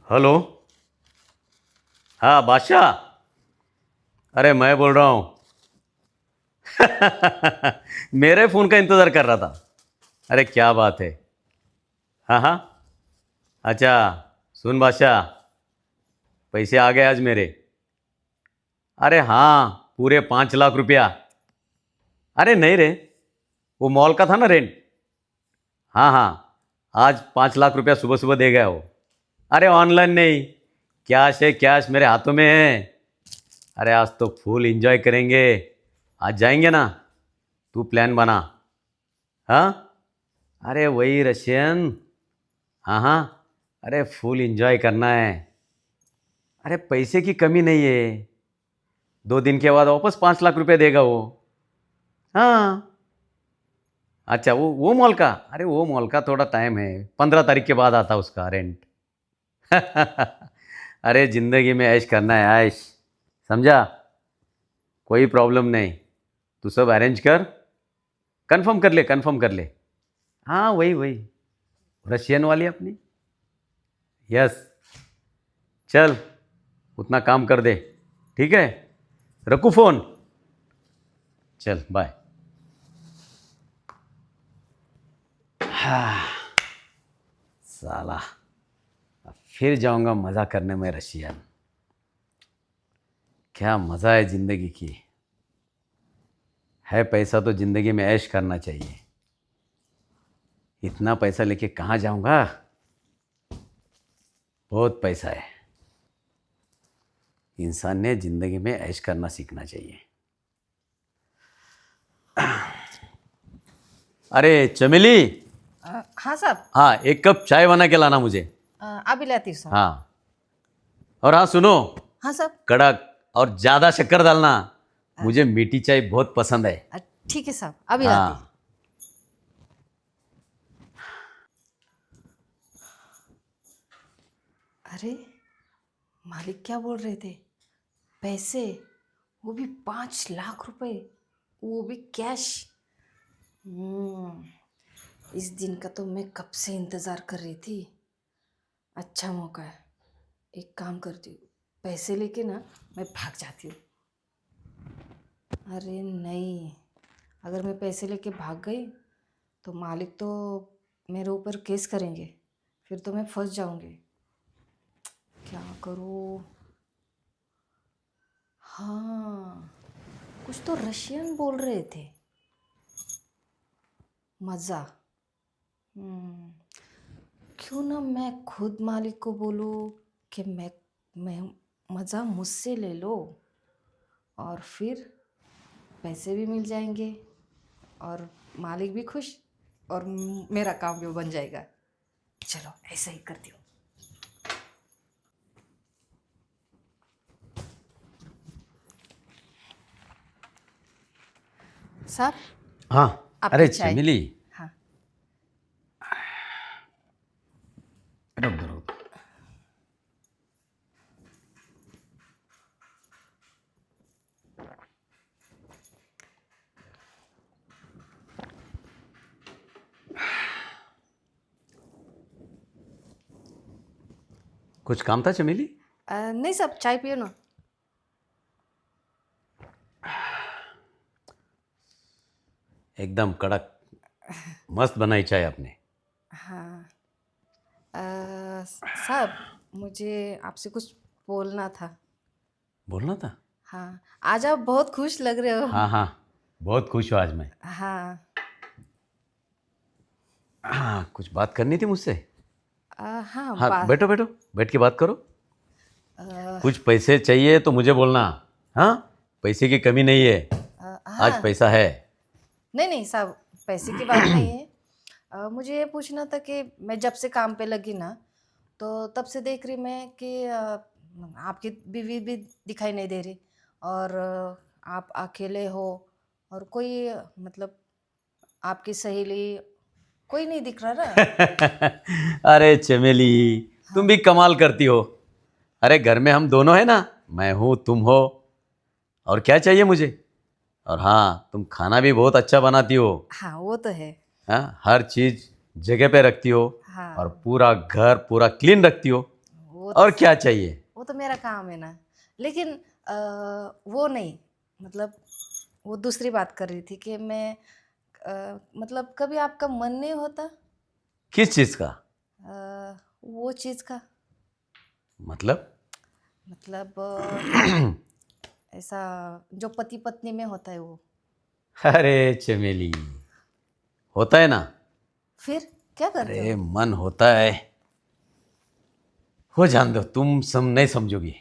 Hello. हाँ बादशाह। अरे मैं बोल रहा हूँ। मेरे फ़ोन का इंतज़ार कर रहा था। अरे क्या बात है। हाँ हाँ। अच्छा। सुन बादशाह, पैसे आ गए आज मेरे। अरे हाँ, पूरे 5 लाख रुपया। अरे नहीं रे, वो मॉल का था ना रेंट। हाँ हाँ, आज 5 लाख रुपया सुबह सुबह दे गया वो। अरे ऑनलाइन नहीं, कैश है, कैश मेरे हाथों में है। अरे आज तो फुल एंजॉय करेंगे। आज जाएंगे ना, तू प्लान बना। हाँ। अरे वही रशियन। हाँ हाँ। अरे फुल एंजॉय करना है। अरे पैसे की कमी नहीं है। 2 दिन के बाद वापस 5 लाख रुपए देगा वो। हाँ। अच्छा, वो मॉल का, अरे वो मॉल का थोड़ा टाइम है, 15 तारीख के बाद आता उसका रेंट। अरे जिंदगी में ऐश करना है, ऐश। समझा। कोई प्रॉब्लम नहीं। तू सब अरेंज कर। कंफर्म कर ले, कंफर्म कर ले। हाँ वही वही, रशियन वाली अपनी। यस। चल, उतना काम कर दे। ठीक है, रखू फोन। चल बाय। हाँ, साला, अब फिर जाऊंगा मज़ा करने में रशियन। क्या मज़ा है ज़िंदगी की। है पैसा तो ज़िंदगी में ऐश करना चाहिए। इतना पैसा लेके कहाँ जाऊंगा। बहुत पैसा है। इंसान ने ज़िंदगी में ऐश करना सीखना चाहिए। अरे चमेली। हाँ साहब। हाँ, 1 कप चाय बना के लाना मुझे। अभी लाती हूँ साहब। हाँ। और हाँ सुनो, हाँ साहब। कड़क और ज़्यादा शक्कर डालना। मुझे मीठी चाय बहुत पसंद है। ठीक है साहब, अभी लाती। हाँ। अरे मालिक क्या बोल रहे थे? पैसे, वो भी 5 लाख रुपए, वो भी कैश। इस दिन का तो मैं कब से इंतज़ार कर रही थी। अच्छा मौका है। एक काम करती हूँ, पैसे लेके ना मैं भाग जाती हूँ। अरे नहीं, अगर मैं पैसे लेके भाग गई तो मालिक तो मेरे ऊपर केस करेंगे, फिर तो मैं फंस जाऊंगी। क्या करूँ? हाँ, कुछ तो रशियन बोल रहे थे। मज़ा। हम्म, क्यों ना मैं खुद मालिक को बोलूँ कि मैं मज़ा मुझसे ले लो, और फिर पैसे भी मिल जाएंगे और मालिक भी खुश, और मेरा काम भी बन जाएगा। चलो ऐसा ही करती हूँ। साहब, हाँ। अरे आपकी चाय। चमेली, हाँ। रुक दो, रुक दो। कुछ काम था चमेली? नहीं साहब, चाय पियो ना। एकदम कड़क, मस्त बनाई चाय आपने। हाँ। साहब, मुझे आपसे कुछ बोलना था। बोलना था? हाँ, आज आप बहुत खुश लग रहे हो। हाँ हाँ, बहुत खुश हूँ आज मैं। हाँ। हाँ, कुछ बात करनी थी मुझसे। हाँ हाँ बैठो बैठो, बैठ के बात करो। अ, कुछ पैसे चाहिए तो मुझे बोलना। हाँ, पैसे की कमी नहीं है। आज हाँ। पैसा है। नहीं नहीं साहब, पैसे की बात नहीं है। मुझे ये पूछना था कि मैं जब से काम पे लगी ना, तो तब से देख रही मैं कि आपकी बीवी भी दिखाई नहीं दे रही, और आप अकेले हो, और कोई मतलब आपकी सहेली कोई नहीं दिख रहा ना। अरे चमेली, तुम हाँ। भी कमाल करती हो। अरे घर में हम दोनों हैं ना, मैं हूँ तुम हो, और क्या चाहिए मुझे। और हाँ, तुम खाना भी बहुत अच्छा बनाती हो। हाँ वो तो है। हाँ, हर चीज़ जगह पे रखती हो। और हाँ पूरा घर पूरा क्लीन रखती हो। वो वो और क्या चाहिए? वो तो मेरा काम है ना। लेकिन वो नहीं, मतलब वो दूसरी बात कर रही थी कि मैं मतलब कभी आपका मन नहीं होता किस चीज़ का? वो चीज़ का, मतलब? मतलब ऐसा जो पति पत्नी में होता है वो। अरे चमेली, होता है ना। फिर क्या करते अरे हो? मन होता है। हो जान दो, तुम नहीं समझोगी।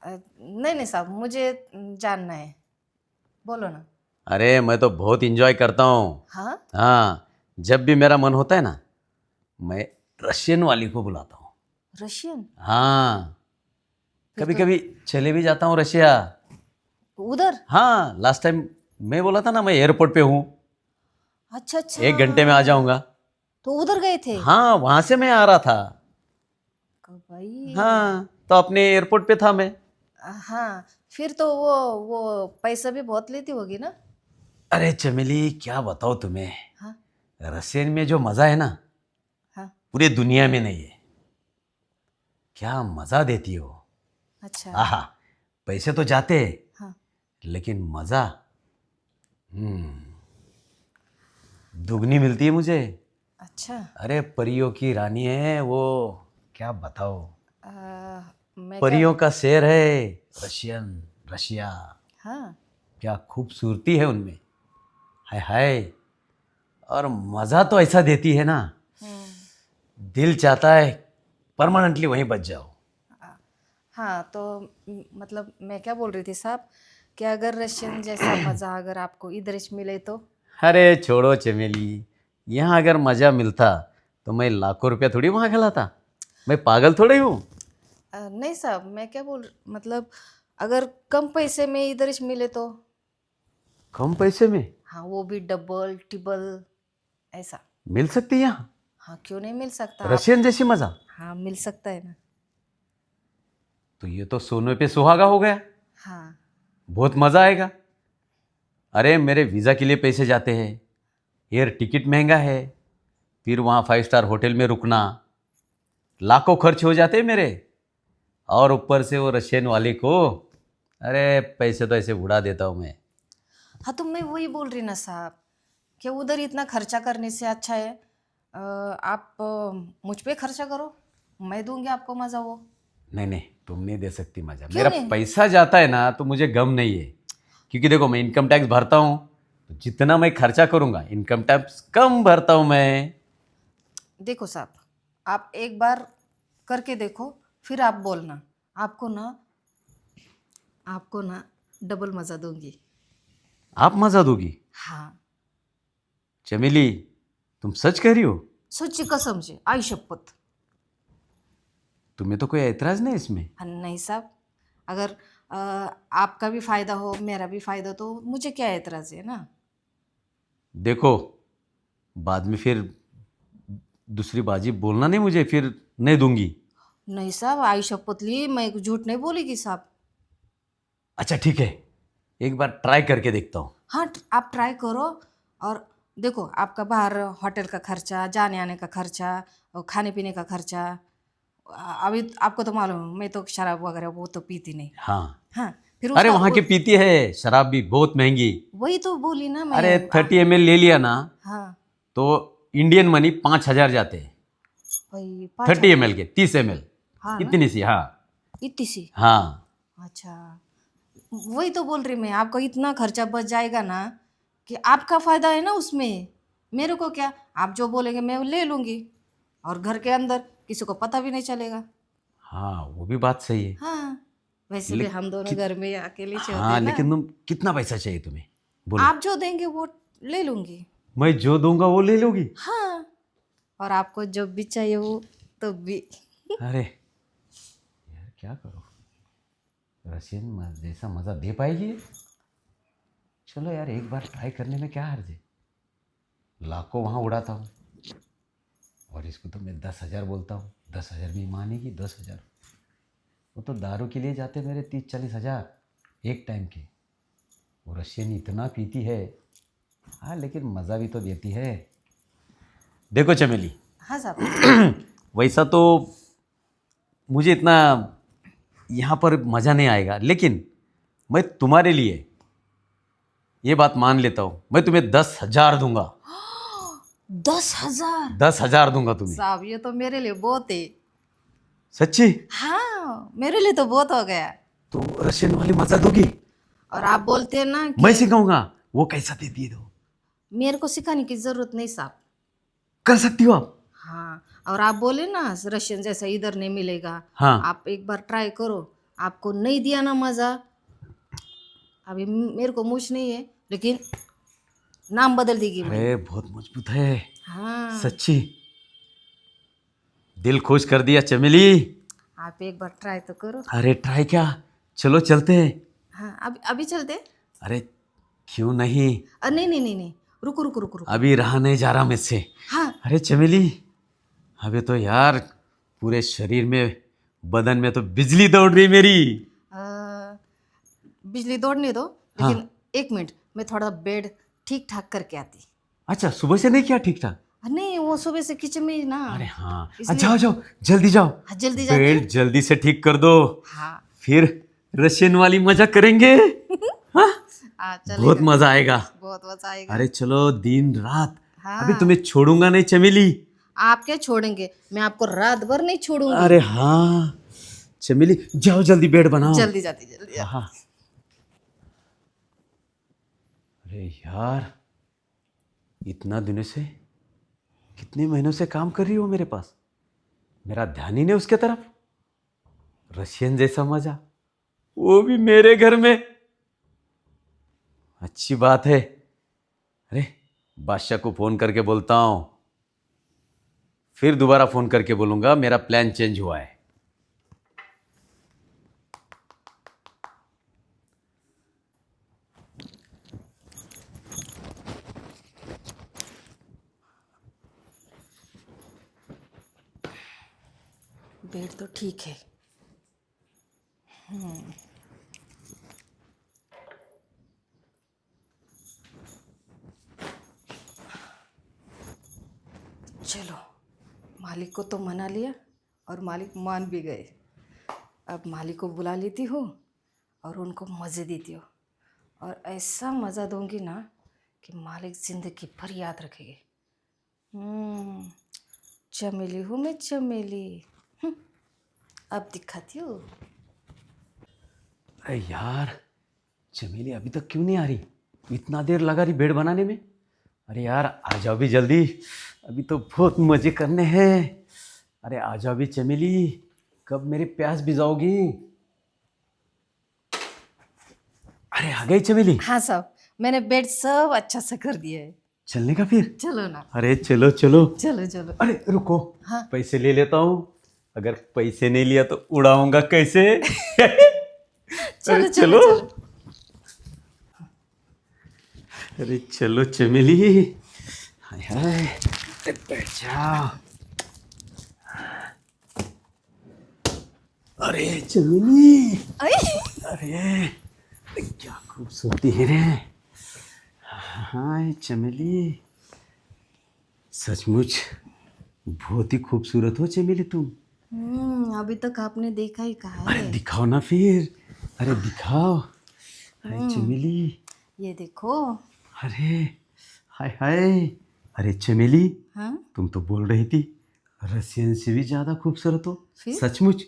नहीं नहीं साहब, मुझे जानना है, बोलो ना। अरे मैं तो बहुत इंजॉय करता हूँ। हाँ। हाँ, जब भी मेरा मन होता है ना, मैं रशियन वाली को बुलाता हूँ। रशियन? हाँ, फिर कभी तो कभी चले भी जाता हूँ रशिया। उधर? हाँ, लास्ट टाइम मैं बोला था ना, मैं एयरपोर्ट पे हूँ, अच्छा अच्छा, 1 घंटे में आ जाऊंगा। तो उधर गए थे? हाँ, वहां से मैं आ रहा था। भाई। हाँ, तो अपने एयरपोर्ट पे था मैं। हाँ, फिर तो वो पैसा भी बहुत लेती होगी ना? अरे चमेली, क्या बताओ तुम्हें, हाँ रशियन में जो मज़ा है ना, हाँ। पूरी दुनिया में नहीं है। क्या मज़ा देती हो। अच्छा। आहा, पैसे तो जाते हैं, हाँ। लेकिन मज़ा दुगनी मिलती है मुझे। अच्छा। अरे परियों की रानी है वो, क्या बताओ। आ, मैं क्या। परियों का शहर है रशियन, रशिया। हाँ। क्या खूबसूरती है उनमें, हाय हाय। और मज़ा तो ऐसा देती है ना, हम्म। दिल चाहता है परमानेंटली वहीं बच जाओ। आ, हाँ तो मतलब मैं क्या बोल रही थी साहब, कि अगर रशियन जैसा मज़ा अगर आपको इधर मिले तो। अरे छोड़ो चमेली, यहाँ अगर मज़ा मिलता तो मैं लाखों रुपया थोड़ी वहाँ खिलाता। मैं पागल थोड़ी हूँ। नहीं साहब, मैं क्या मतलब अगर कम पैसे में इधर मिले तो। कम पैसे में हाँ, वो भी डबल ट्रिपल ऐसा। मिल सकती है यहाँ हाँ, क्यों नहीं मिल सकता आप। रशियन जैसी मज़ा? हाँ, मिल सकता है ना। तो ये तो सोने पे सुहागा हो गया। हाँ। बहुत मज़ा आएगा। अरे मेरे वीज़ा के लिए पैसे जाते हैं, एयर टिकट महंगा है, फिर वहाँ 5 स्टार होटल में रुकना, लाखों खर्च हो जाते हैं मेरे। और ऊपर से वो रशियन वाले को, अरे पैसे तो ऐसे उड़ा देता हूँ मैं। हाँ, तो मैं वही बोल रही ना साहब, कि उधर इतना खर्चा करने से अच्छा है आप मुझ पे खर्चा करो, मैं दूंगी आपको मज़ा वो। नहीं नहीं, तुम नहीं दे सकती मज़ा। क्यों मेरा नहीं? पैसा जाता है ना तो मुझे गम नहीं है, क्योंकि देखो मैं इनकम टैक्स भरता हूँ, तो जितना मैं खर्चा करूँगा इनकम टैक्स कम भरता हूँ मैं। देखो साहब, आप एक बार करके देखो, फिर आप बोलना। आपको ना आपको ना डबल मज़ा दूंगी। आप मज़ा दोगी? हाँ। चमेली, तुम सच कह रही हो? सच्ची कसम से, आई शपथ। तुम्हें तो कोई एतराज़ नहीं इसमें? हाँ, नहीं साहब, अगर आपका भी फ़ायदा हो मेरा भी फ़ायदा हो, तो मुझे क्या एतराज़ है ना। देखो, बाद में फिर दूसरी बाजी बोलना नहीं मुझे, फिर नहीं दूंगी। नहीं साहब, आई शपथ ली, मैं झूठ नहीं बोलेगी साहब। अच्छा ठीक है, एक बार ट्राई करके देखता हूँ। हाँ, आप ट्राई करो। और देखो, आपका बाहर होटल का खर्चा, जाने आने का खर्चा, और खाने पीने का खर्चा। अभी आपको तो मालूम है, मैं तो शराब वगैरह वो तो पीती नहीं। हाँ। हाँ, फिर अरे उसका वहाँ की पीती है शराब भी बहुत महंगी। वही तो बोली ना मैं। अरे 30 ml ले लिया ना, हाँ। तो इंडियन मनी 5,000 जाते हैं। वही 5,000। 30 ml के 30 ml, हाँ ना। इतनी सी। हाँ। इतनी सी। हाँ। अच्छा, वही तो बोल रही मैं, आपका इतना खर्चा बच जाएगा ना, कि आपका फायदा है ना उसमें। मेरे को क्या, आप जो बोलेंगे मैं वो ले लूंगी, और घर के अंदर किसी को पता भी नहीं चलेगा। हाँ, वो भी बात सही है। हाँ, वैसे भी हम दोनों लेकिन घर में अकेले चलते हाँ, हैं ना। लेकिन तुम कितना पैसा चाहिए तुम्हें, बोलो। आप जो देंगे वो ले लूंगी। मैं जो दूंगा वो ले लोगी? हाँ, और आपको जब भी चाहिए वो तब भी। अरे यार, क्या करो, रशियन जैसा मज़ा दे पाएगी ये? चलो यार, एक बार ट्राई करने में क्या हर्ज है। लाखों वहाँ उड़ाता हूँ, और इसको तो मैं 10,000 बोलता हूँ। 10,000 में मानेगी? 10,000 वो तो दारू के लिए जाते मेरे 30-40 हज़ार एक टाइम के। वो रशियन इतना पीती है। हाँ, लेकिन मज़ा भी तो देती है। देखो चमेली, हाँ साहब। वैसा तो मुझे इतना यहाँ पर मज़ा नहीं आएगा, लेकिन मैं तुम्हारे लिए ये बात मान लेता हूँ, मैं तुम्हें 10,000 दूंगा। 10,000? 10,000 दूंगा तुम्हें। साहब ये तो मेरे लिए बहुत है। सच्ची? हाँ मेरे लिए तो बहुत हो गया। तो रशियन वाली मजा दोगी? और आप बोलते हैं ना मैं कि सिखाऊंगा, वो कैसा देती है दो। मेरे को सिखाने की जरूरत नहीं साहब। कर सकती हो आप? हाँ और आप बोले ना रशियन जैसा इधर नहीं मिलेगा। हाँ। आप एक बार ट्राई करो, आपको नहीं दिया ना मजा। अभी मेरे को मूछ नहीं है लेकिन नाम बदल देगी मैं। अरे बहुत मजबूत है। हाँ सच्ची दिल खुश कर दिया चमेली। आप एक बार ट्राई तो करो। अरे ट्राई क्या, चलो चलते हैं। हाँ अभी अभी चलते। अरे क्यों नहीं, नहीं नहीं नहीं नहीं, रुको रुको रुको रुको। अभी रहा नहीं जा रहा मुझसे। हाँ अरे चमेली, अभी तो यार पूरे शरीर में, बदन में तो बिजली दौड़ रही मेरी। बिजली दौड़ने दो, लेकिन एक मिनट मैं थोड़ा बेड ठीक ठाक करके आती। अच्छा सुबह से नहीं किया ठीक ठाक? नहीं वो सुबह से किचन में ही ना। अरे हाँ, इसलिए- जाओ जाओ जल्दी जाओ। हाँ, जल्दी जाते बेड जल्दी से ठीक कर दो, हाँ फिर रशियन वाली मजा करेंगे। हाँ? चलेगा। बहुत मजा आएगा। बहुत मजा आएगा। अरे चलो दिन रात। हाँ। अभी तुम्हें छोड़ूंगा नहीं चमेली। आप क्या छोड़ेंगे, मैं आपको रात भर नहीं छोड़ूंगी। अरे हाँ चमेली, जाओ जल्दी बेड बनाओ। जल्दी जाती जल्दी जाती। हाँ। अरे यार, इतना दिनों से, कितने महीनों से काम कर रही हो मेरे पास, मेरा ध्यान ही नहीं उसके तरफ। रशियन जैसा मजा, वो भी मेरे घर में। अच्छी बात है। अरे बादशाह को फोन करके बोलता हूं, फिर दोबारा फोन करके बोलूंगा मेरा प्लान चेंज हुआ है। बेड तो ठीक है। चलो मालिक को तो मना लिया और मालिक मान भी गए। अब मालिक को बुला लेती हूँ और उनको मज़े देती हूँ, और ऐसा मज़ा दूंगी ना कि मालिक ज़िंदगी भर याद रखेंगे। चमेली हूँ मैं चमेली। अब दिखाती हूँ। अरे यार चमेली अभी तक क्यों नहीं आ रही? इतना देर लगा रही बेड बनाने में। अरे यार आ जाओ भी जल्दी, अभी तो बहुत मजे करने हैं। अरे आ जाओ भी चमेली, कब मेरी प्यास बुझाओगी? अरे आ गई चमेली। हाँ साहब, मैंने बेड सब अच्छा से कर दिया है। चलने का फिर? चलो ना। अरे चलो चलो। चलो चलो। अरे रुको, हाँ। पैसे ले लेता हूँ। अगर पैसे नहीं लिया तो उड़ाऊंगा कैसे? चलो अरे चलो चलो। अरे चलो चमेली। हाय हाय, अरे बैठ जाओ। अरे चमेली, अरे क्या खूबसूरती है रे। हाय चमेली, सचमुच बहुत ही खूबसूरत हो चमेली तुम। अभी तक आपने देखा ही कहा अरे है। दिखाओ ना फिर, अरे दिखाओ। हाय चमेली, ये देखो। अरे हाय हाय। अरे चमेली, हाँ तुम तो बोल रही थी रशियन से भी ज्यादा खूबसूरत हो। फिर? सचमुच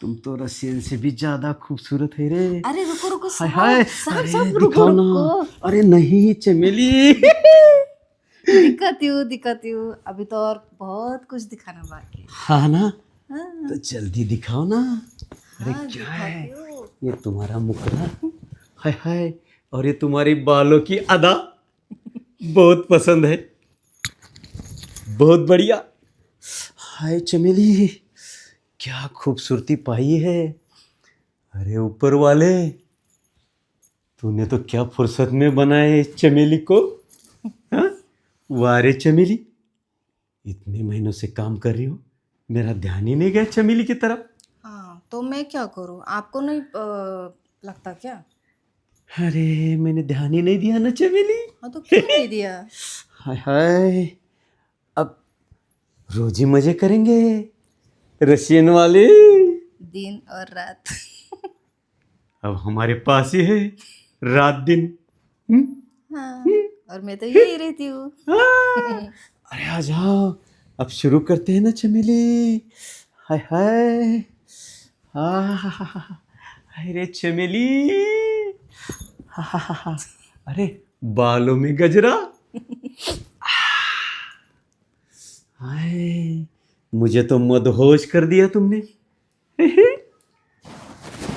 तुम तो रशियन से भी ज्यादा खूबसूरत है रे। अरे रुको रुको हाय साहब, हाय, साहब अरे साहब रुको दिखाओ ना। रुको। अरे नहीं चमेली। दिखाती हूँ, अभी तो और बहुत कुछ दिखाना बाकी है। हाँ ना, हाँ, तो जल्दी दिखाओ ना। अरे हाँ, क्या है दिखाती हूँ। ये? तुम्हारा मुखड़ा, हाय हाय, और ये तुम्हारी बालों की अदा बहुत पसंद है, बहुत बढ़िया। हाय चमेली, क्या खूबसूरती पाई है। अरे ऊपर वाले, तूने तो क्या फुर्सत में बनाए इस चमेली को। हाँ? वाह रे चमेली, इतने महीनों से काम कर रही हो, मेरा ध्यान ही नहीं गया चमेली की तरफ। हाँ तो मैं क्या करूँ, आपको नहीं लगता क्या? अरे मैंने ध्यान ही नहीं दिया ना चमेली। हाँ तो क्यों नहीं दिया? हाय हाय, अब रोज ही मजे करेंगे रशियन वाले। दिन और रात। अब हमारे पास ही है रात दिन। हम्म? हाँ, और मैं तो यही रहती हूँ। हाँ। अरे आ जाओ, अब शुरू करते हैं ना चमेली। हाय हाय, अरे चमेली, अरे बालों में गजरा, हाय मुझे तो मदहोश कर दिया तुमने।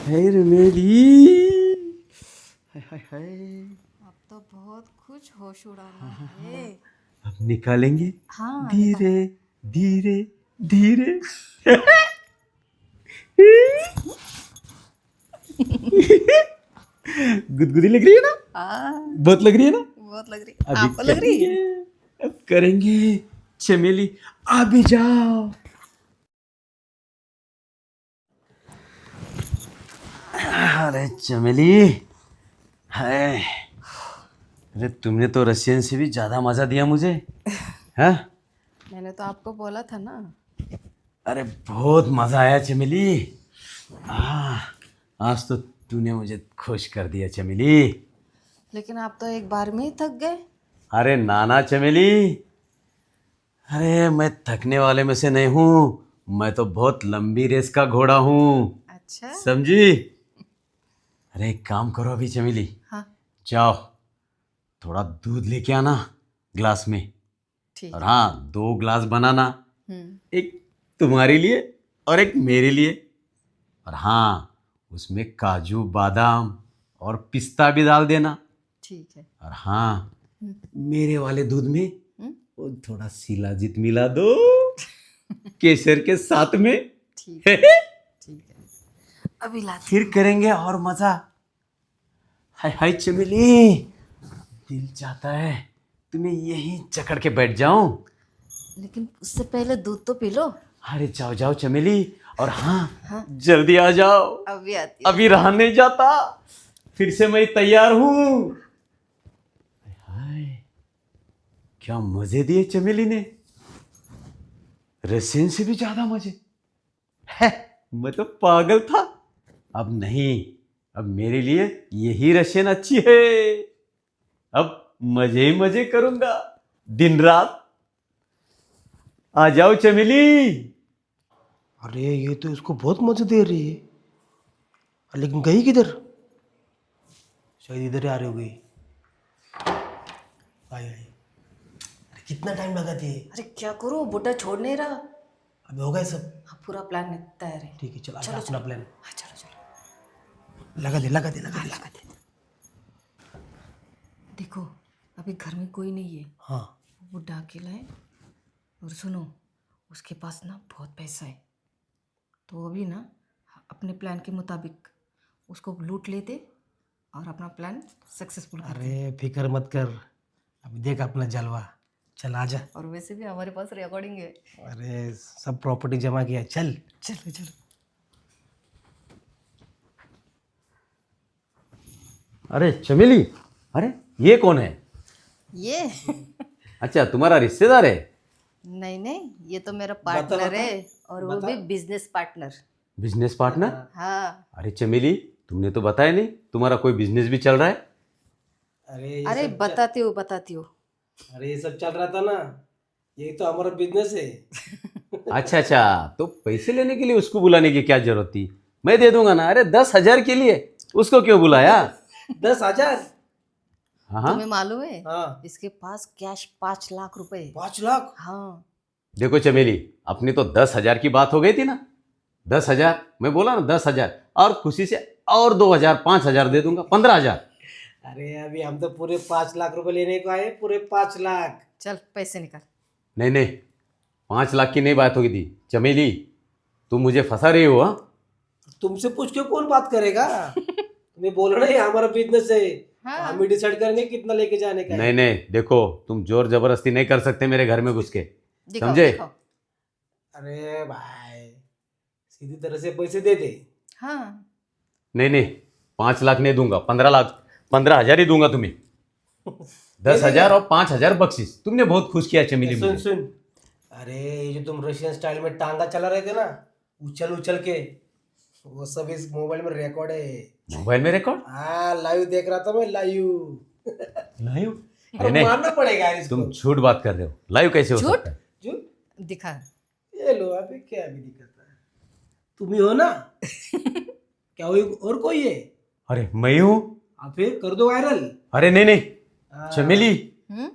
हाय रमेली, हाय हाय हाय। अब तो बहुत कुछ होश उड़ाना है। अब निकालेंगे हाँ, धीरे धीरे धीरे। गुदगुदी लग रही है ना, बहुत लग रही है ना। बहुत लग रही है। अभी आपको लग रही है? करेंगे, अब करेंगे चमेली, अभी जाओ। अरे चमेली, हाय, अरे तुमने तो रशियन से भी ज्यादा मजा दिया मुझे। हाँ, मैंने तो आपको बोला था ना। अरे बहुत मजा आया चमेली। आज तो तूने मुझे खुश कर दिया चमेली। लेकिन आप तो एक बार में ही थक गए। अरे नाना चमेली, अरे मैं थकने वाले में से नहीं हूँ, मैं तो बहुत लंबी रेस का घोड़ा हूँ, अच्छा। समझी। अरे एक काम करो अभी चमेली, हाँ, जाओ थोड़ा दूध लेके आना ग्लास में, ठीक और है। हाँ 2 ग्लास बनाना, हम्म, एक तुम्हारे लिए और एक मेरे लिए। और हाँ उसमें काजू बादाम और पिस्ता भी डाल देना। ठीक है। और हाँ हम्म, मेरे वाले दूध में हम्म, वो थोड़ा शिलाजीत मिला दो केसर के साथ में। ठीक है, ठीक है। अभी लाती फिर हूँ। करेंगे और मजा। हाय हाय चमेली, दिल चाहता है तुम्हें यहीं जकड़ के बैठ जाऊं। लेकिन उससे पहले दूध तो पी लो। अरे जाओ जाओ चमेली, और हाँ हाँ, जल्दी आ जाओ, अभी आती हूँ। अभी रहा नहीं जाता, फिर से मैं तैयार हूं। हाय क्या मजे दिए चमेली ने, रसियन से भी ज्यादा मजे है। मैं तो पागल था। अब नहीं, अब मेरे लिए यही रशियन अच्छी है। अब मजे ही मजे करूंगा दिन रात। आ जाओ चमेली। अरे ये तो इसको बहुत मजे दे रही है। लेकिन गई किधर? शायद इधर ही आ रही होगी। आई आई। अरे कितना टाइम लगाती है? अरे क्या करूँ, बुड्ढा छोड़ नहीं रहा। अभी हो गए सब? हाँ, पूरा प्लान तैयार है। ठीक है चल, आजा चलो अपना चलो। प्लान हाँ, चलो चलो। लगा दे लगा दे लगा हाँ, दे। लगा दे। देखो, अभी घर में कोई नहीं है। हाँ बुड्ढा अकेला है। और सुनो, उसके पास ना बहुत पैसा है। तो अभी ना अपने प्लान के मुताबिक उसको लूट लेते और अपना प्लान सक्सेसफुल करते। अरे फिक्र मत कर, अभी देख अपना जलवा। चल आजा। और वैसे भी हमारे पास रिकॉर्डिंग है। अरे सब प्रॉपर्टी जमा किया, चल। चलो चलो। अरे चमेली, अरे ये कौन है? ये अच्छा तुम्हारा रिश्तेदार है? नहीं नहीं, ये तो मेरा पार्टनर है, और वो भी बिजनेस पार्टनर। Business partner? हाँ। अरे चमेली तुमने तो बताया नहीं तुम्हारा कोई बिजनेस भी चल रहा है। अरे बताती हूँ। अरे ये सब चल रहा था ना, यही तो हमारा बिजनेस है। अच्छा अच्छा, तो पैसे लेने के लिए उसको बुलाने की क्या जरूरत थी, मैं दे दूंगा ना। अरे 10,000 के लिए उसको क्यों बुलाया? 10,000? हाँ हाँ, तुम्हें मालूम है, हाँ। इसके पास कैश 5 लाख रुपए है। 5 लाख? हाँ। देखो चमेली, अपनी तो 10,000 की बात हो गई थी ना। 10,000 मैं बोला ना, 10,000 और खुशी से और 2,000 5,000 दे दूंगा, 15,000। अरे अभी हम तो पूरे 5 लाख रुपए लेने को आए, पूरे 5 लाख। चल पैसे निकाल। नहीं नहीं, 5 लाख की नहीं बात होगी थी चमेली, तुम मुझे फंसा रही हो। हाँ तुमसे पूछ के कौन बात करेगा? तुम्हें बोलना ही हमारा बिजनेस है। हाँ। तो हम ही डिसाइड करेंगे कितना लेके जाने का है। नहीं नहीं, देखो तुम जोर जबरदस्ती नहीं कर सकते मेरे घर में घुस के, दिखाओ समझे? दिखाओ। अरे भाई सीधी तरह से पैसे दे दे। हाँ। नहीं नहीं, 5 लाख नहीं दूंगा, 15 लाख, 15,000 ही दूंगा तुम्हें। 10,000 और 5,000 बख्शिश। तुमने बहुत खुश किया चमेली सुन मुझे। सुन, अरे ये जो तुम रशियन स्टाइल में टांगा चला रहे थे ना, उछल उछल के, वो सब इस मोबाइल में रिकॉर्ड है। मोबाइल में रिकॉर्ड? हाँ, लाइव देख रहा था मैं, लाइव। लाइव? अरे नहीं मानना पड़ेगा यार इसको। तुम झूठ बात कर रहे हो, लाइव कैसे हो झूठ? सकता है? जो दिखा। ये लो, अभी क्या अभी दिक्कत है? तुम ही हो ना? क्या और कोई है? अरे मैं हूँ। आप फिर कर दो वायरल। अरे नहीं नहीं हाँ। चमेली,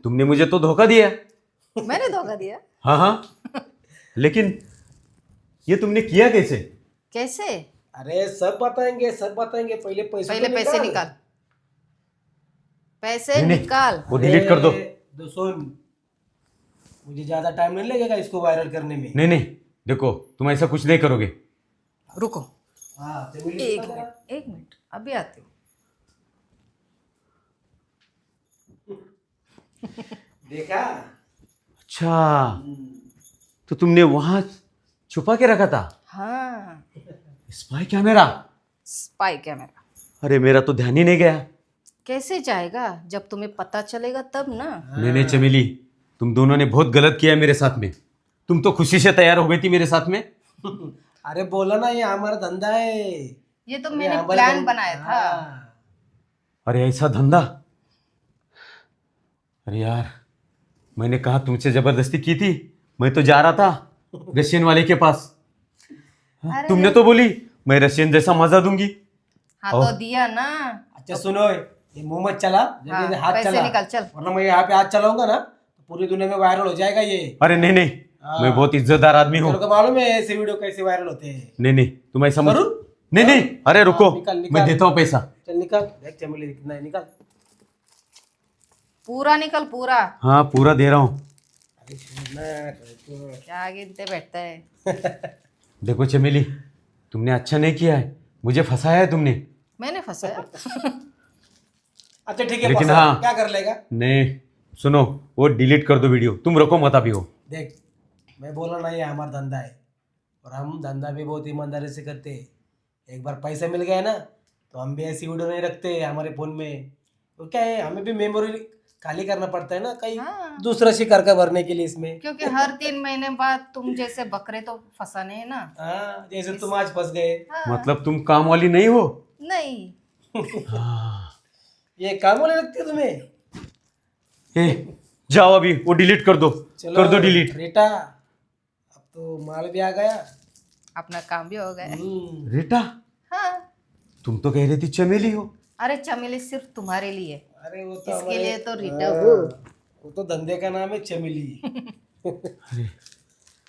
तुमने मुझे तो धोखा दिया। मैंने धोखा दिया? हाँ हाँ, लेकिन ये तुमने किया कैसे? कैसे? अरे सब बताएंगे, सब बताएंगे, पहले पैसे पहले तो पैसे निकाल, पैसे नहीं, नहीं। निकाल। वो डिलीट कर दो। दो सुन, मुझे ज्यादा टाइम नहीं लगेगा इसको वायरल करने में। नहीं नहीं, देखो तुम ऐसा कुछ नहीं करोगे। रुको, हाँ, चमेली एक बता जरा। मिनट, एक मिनट, अभी आती हूँ। देखा? अच्छा, तो तुमने वहां छुपा के रखा था हाँ, स्पाई कैमरा? Spy camera. अरे मेरा तो ध्यान ही नहीं गया। कैसे जाएगा? जब तुम्हें पता चलेगा तब ना। नहीं नहीं चमेली, तुम दोनों ने बहुत गलत किया मेरे साथ में। तुम तो खुशी से तैयार हो गई थी मेरे साथ में। अरे बोला ना, ये हमारा धंधा है। ये तो अरे मैंने हमारा प्लान धंधा- बनाया था। हाँ। अरे ऐसा धंधा? अरे यार, मैंने कहा तुमसे जबरदस्ती की थी। मैं तो जा रहा था रशियन वाले के पास। अरे तुमने तो बोली मैं रशियन जैसा मजा दूंगी। हाँ तो दिया ना। अच्छा सुनो, ये मुंह मत चला, जल्दी हाँ, से हाथ पैसे चला, निकाल, चल। वरना मैं यहाँ पे हाथ चलाऊंगा ना तो पूरी दुनिया में वायरल हो जाएगा ये। अरे नहीं नहीं, हाँ। मैं बहुत इज्जतदार आदमी हूँ। तेरे को मालूम है ऐसे वीडियो कैसे वायरल होते हैं? नहीं नहीं, तुम ऐसा मत। करूं? नहीं नहीं, अरे रुको, निकाल, निकाल। मैं देता हूँ पैसा। चल निकाल, देख चमेली कितना है, निकाल। पूरा निकल, पूरा। हाँ पूरा दे रहा हूँ। अरे छोड़ना, रुको। क्या गिनते बैठता है? देखो चमेली, तुमने अच्छा नहीं किया है, मुझे फंसाया है तुमने। मैंने फंसाया? अच्छा ठीक है, लेकिन पसंद, हाँ। क्या कर लेगा? नहीं सुनो, वो डिलीट कर दो वीडियो, तुम रोको मत अभी हो। देख, मैं बोला ना, ये हमारा धंधा है और हम धंधा भी बहुत ईमानदारी से करते हैं। एक बार पैसा मिल गया ना तो हम भी ऐसी वीडियो नहीं रखते हमारे फोन में। तो क्या है, हमें भी मेमोरी खाली करना पड़ता है ना कहीं, हाँ। दूसरा शिकार का भरने के लिए इसमें। क्योंकि हर 3 महीने बाद तुम जैसे बकरे तो फंसाने हैं ना। हाँ, जैसे तुम आज फंस गए। हाँ। मतलब तुम काम वाली नहीं हो? नहीं। ये काम वाले लगते हैं तुम्हें? ए, जाओ अभी वो डिलीट कर दो। चलो कर दो डिलीट। रेटा, अब तो माल भी आ गया। अपना काम भी हो गया। रेटा, हाँ। तुम तो कह रही थी चमेली हो। अरे चमेली सिर्फ तुम्हारे लिए। अरे वो तो इसके हमारे- लिए तो रीटा हाँ, हो। वो तो धंधे का नाम है चमेली।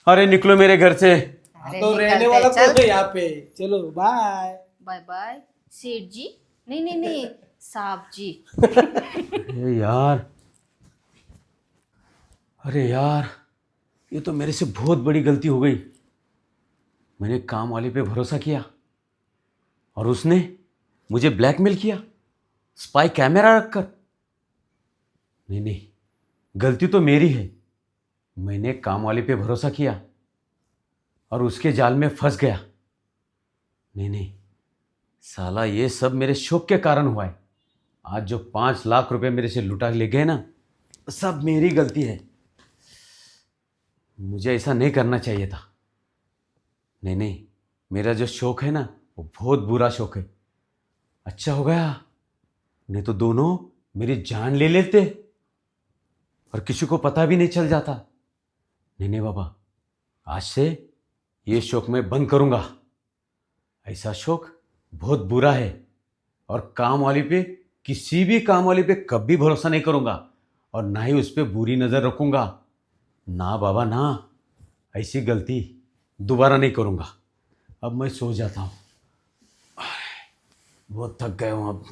अरे निकलो मेरे घर से। अरे तो रहने निकलते, वाला चल। कौन है यहाँ पे? चलो बाय। बाय बाय सेठ जी। नहीं नहीं नहीं, साहब जी। अरे यार, अरे यार, ये तो मेरे से बहुत बड़ी गलती हो गई। मैंने काम वाले पे भरोसा किया और उसने मुझे ब्लैकमेल किया स्पाई कैमरा रखकर। नहीं नहीं, गलती तो मेरी है। मैंने काम वाले पे भरोसा किया और उसके जाल में फंस गया। नहीं नहीं, साला ये सब मेरे शौक के कारण हुआ है। आज जो 5 लाख रुपए मेरे से लुटा ले गए ना, सब मेरी गलती है। मुझे ऐसा नहीं करना चाहिए था। नहीं नहीं, मेरा जो शौक है ना वो बहुत बुरा शौक है। अच्छा हो गया, नहीं तो दोनों मेरी जान ले लेते और किसी को पता भी नहीं चल जाता। नहीं नहीं बाबा, आज से ये शौक मैं बंद करूंगा। ऐसा शौक बहुत बुरा है और काम वाली पे, किसी भी काम वाली पे कभी भरोसा नहीं करूंगा और ना ही उस पर बुरी नज़र रखूंगा। ना बाबा ना, ऐसी गलती दोबारा नहीं करूंगा। अब मैं सो जाता हूँ, बहुत थक गया हूँ अब।